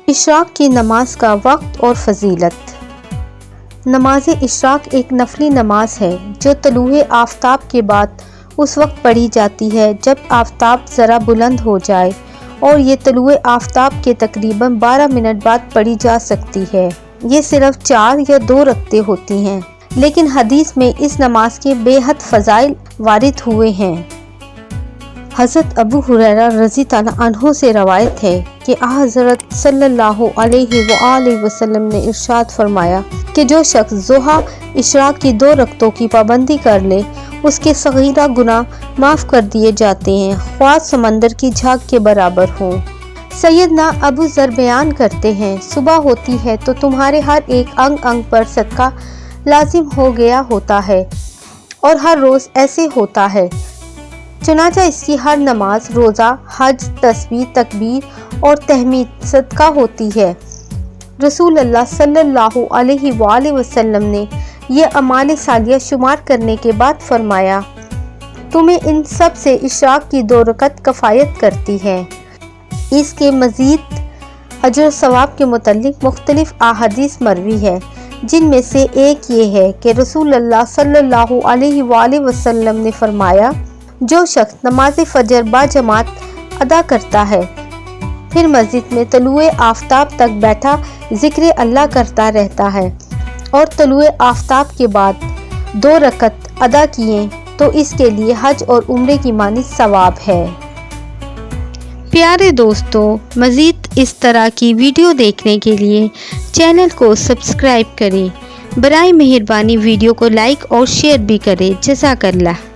Ishraq की नमाज का वक्त और फजीलत। नमाज इशराक एक नफली नमाज है जो तलूए आफ्ताब के बाद उस वक्त पढ़ी जाती है जब आफ्ताब ज़रा बुलंद हो जाए, और ये तलूए आफ्ताब के तकरीबन 12 मिनट बाद पढ़ी जा सकती है। ये सिर्फ 4 या 2 रकते होती हैं, लेकिन हदीस में इस नमाज के बेहद फ़ज़ाइल वारिद हुए हैं। हज़रत अबू हुरैरा रज़ी ताला अन्हो से रवायत है कि हज़रत सल्लल्लाहु अलैहि वसल्लम ने इरशाद फरमाया कि जो शख्स ज़ुहा इशराक की 2 रकतों की पाबंदी कर ले, उसके सगीरा गुनाह माफ़ कर दिए जाते हैं, ख्वाह समंदर की झाग के बराबर हो। सैयदना अबू ज़र बयान करते हैं, सुबह होती है तो तुम्हारे हर एक अंग अंग पर सदका लाजिम हो गया होता है, और हर रोज़ ऐसे होता है। चुनाचा इसकी हर नमाज, रोज़ा, हज, तस्बीह, तकबीर और तहमीद सदका होती है। रसूल अल्लाह सल्लल्लाहु अलैहि वसल्लम ने यह अमाल सालिया शुमार करने के बाद फरमाया, तुम्हें इन सब से इशराक की 2 रकत कफ़ायत करती है। इसके मज़ीद अजर सवाब के मुतल्लिक़ मुख्तलिफ अहादीस मरवी है, जिनमें से एक ये है कि रसूल अल्लाह सल्लल्लाहु अलैहि वसल्लम ने फरमाया, जो शख्स नमाज फजर बाजमात अदा करता है, फिर मस्जिद में तलुए आफ्ताब तक बैठा ज़िक्र अल्लाह करता रहता है, और तलुए आफ्ताब के बाद 2 रकत अदा किए तो इसके लिए हज और उम्रे की मानी सवाब है। प्यारे दोस्तों, मज़ीद इस तरह की वीडियो देखने के लिए चैनल को सब्सक्राइब करें। बराए मेहरबानी वीडियो को लाइक और शेयर भी करें। जज़ाकल्लाह।